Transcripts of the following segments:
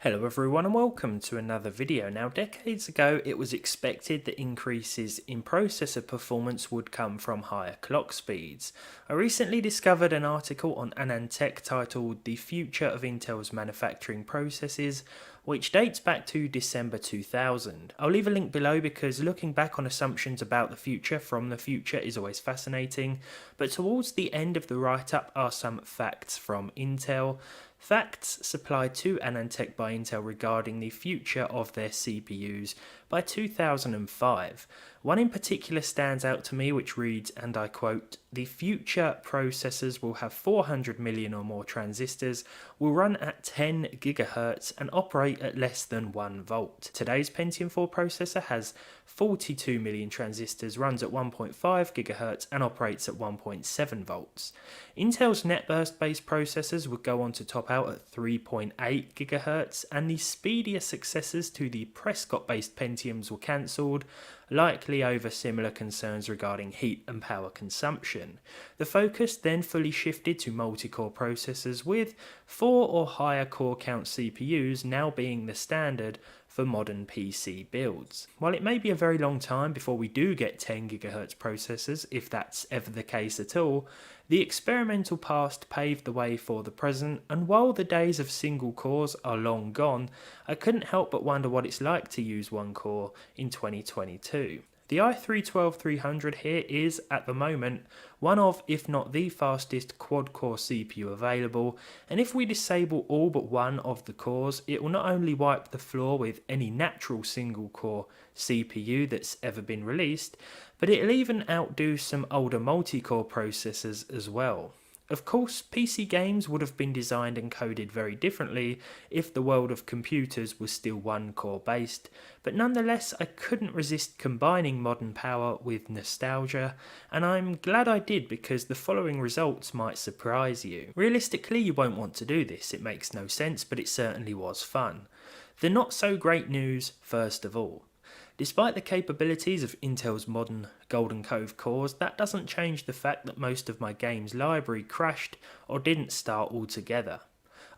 Hello everyone and welcome to another video. Now decades ago it was expected that increases in processor performance would come from higher clock speeds. I recently discovered an article on AnandTech titled The Future of Intel's Manufacturing Processes, which dates back to December 2000. I'll leave a link below because looking back on assumptions about the future from the future is always fascinating, but towards the end of the write-up are some facts from Intel. Facts supplied to AnandTech by Intel regarding the future of their CPUs by 2005. One in particular stands out to me, which reads, and I quote, "The future processors will have 400 million or more transistors, will run at 10 GHz and operate at less than 1 volt. Today's Pentium 4 processor has 42 million transistors, runs at 1.5 GHz and operates at 1.7 volts. Intel's netburst-based processors would go on to top out at 3.8 GHz, and the speedier successors to the Prescott-based Pentiums were cancelled, likely over similar concerns regarding heat and power consumption. The focus then fully shifted to multi-core processors, with 4 or higher core count CPUs now being the standard for modern PC builds. While it may be a very long time before we do get 10 GHz processors, if that's ever the case at all, the experimental past paved the way for the present, and while the days of single cores are long gone, I couldn't help but wonder what it's like to use one core in 2022. The i3-12300 here is, at the moment, one of, if not the fastest quad-core CPU available, and if we disable all but one of the cores, it will not only wipe the floor with any natural single-core CPU that's ever been released, but it'll even outdo some older multi-core processors as well. Of course, PC games would have been designed and coded very differently if the world of computers was still one core based, but nonetheless I couldn't resist combining modern power with nostalgia, and I'm glad I did because the following results might surprise you. Realistically, you won't want to do this, it makes no sense, but it certainly was fun. The not so great news first of all. Despite the capabilities of Intel's modern Golden Cove cores, that doesn't change the fact that most of my games library crashed or didn't start altogether.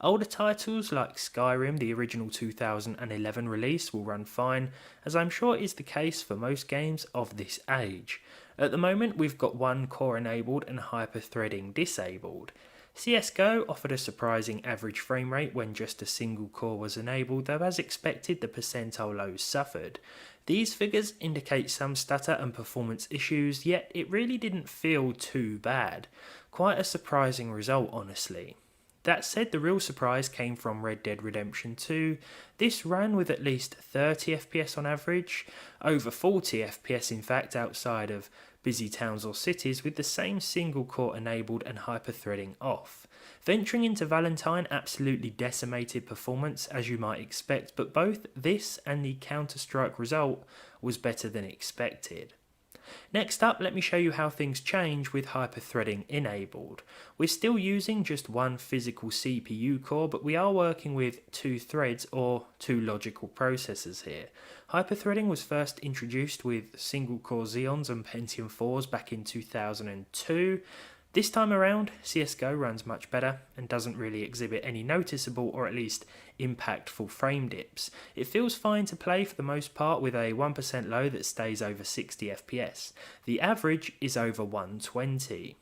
Older titles like Skyrim, the original 2011 release, will run fine, as I'm sure is the case for most games of this age. At the moment we've got one core enabled and hyper-threading disabled. CSGO offered a surprising average frame rate when just a single core was enabled, though as expected the percentile lows suffered. These figures indicate some stutter and performance issues, yet it really didn't feel too bad. Quite a surprising result, honestly. That said, the real surprise came from Red Dead Redemption 2. This ran with at least 30 FPS on average, over 40 FPS in fact outside of busy towns or cities, with the same single core enabled and hyper-threading off. Venturing into Valentine absolutely decimated performance, as you might expect, but both this and the Counter-Strike result was better than expected. Next up, let me show you how things change with hyper-threading enabled. We're still using just one physical CPU core, but we are working with 2 threads or 2 logical processors here. Hyper-threading was first introduced with single-core Xeons and Pentium 4s back in 2002. This time around, CSGO runs much better and doesn't really exhibit any noticeable or at least impactful frame dips. It feels fine to play for the most part with a 1% low that stays over 60 FPS. The average is over 120.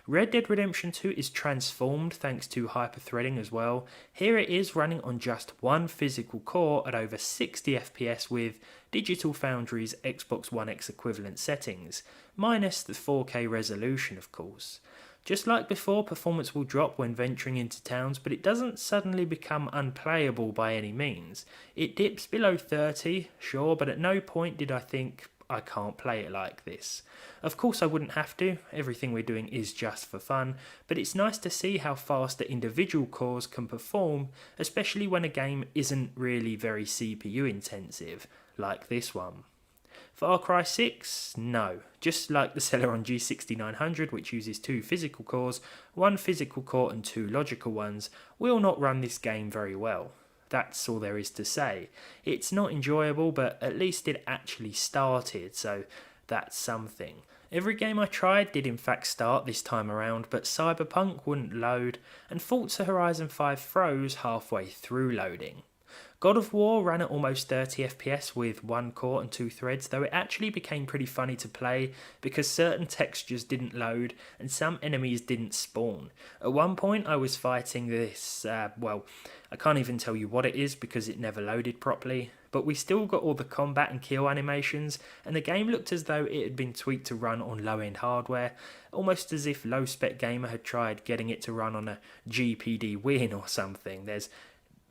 Red Dead Redemption 2 is transformed thanks to hyper-threading as well. Here it is running on just one physical core at over 60 FPS with Digital Foundry's Xbox One X equivalent settings, minus the 4K resolution of course. Just like before, performance will drop when venturing into towns, but it doesn't suddenly become unplayable by any means. It dips below 30, sure, but at no point did I think, I can't play it like this. Of course I wouldn't have to, everything we're doing is just for fun, but it's nice to see how fast the individual cores can perform, especially when a game isn't really very CPU intensive, like this one. Far Cry 6? No. Just like the Celeron G6900, which uses 2 physical cores, 1 physical core and 2 logical ones, will not run this game very well. That's all there is to say. It's not enjoyable, but at least it actually started, so that's something. Every game I tried did in fact start this time around, but Cyberpunk wouldn't load, and Forza Horizon 5 froze halfway through loading. God of War ran at almost 30 FPS with one core and two threads, though it actually became pretty funny to play because certain textures didn't load and some enemies didn't spawn. At one point I was fighting this, I can't even tell you what it is because it never loaded properly, but we still got all the combat and kill animations, and the game looked as though it had been tweaked to run on low-end hardware, almost as if Low Spec Gamer had tried getting it to run on a GPD Win or something. There's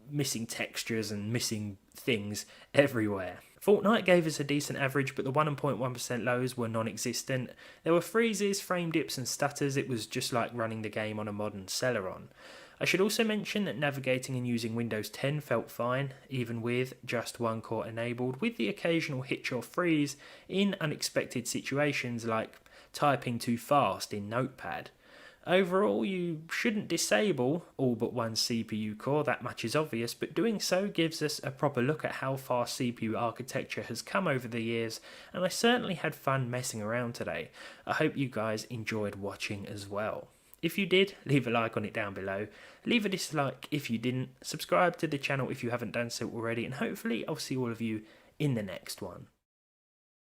missing textures and missing things everywhere. Fortnite gave us a decent average, but the 1.1% lows were non-existent. There were freezes, frame dips and stutters. It was just like running the game on a modern Celeron. I should also mention that navigating and using Windows 10 felt fine, even with just one core enabled, with the occasional hitch or freeze in unexpected situations like typing too fast in Notepad. Overall, you shouldn't disable all but one CPU core, that much is obvious, but doing so gives us a proper look at how far CPU architecture has come over the years, and I certainly had fun messing around today. I hope you guys enjoyed watching as well. If you did, leave a like on it down below, leave a dislike if you didn't, subscribe to the channel if you haven't done so already, and hopefully I'll see all of you in the next one.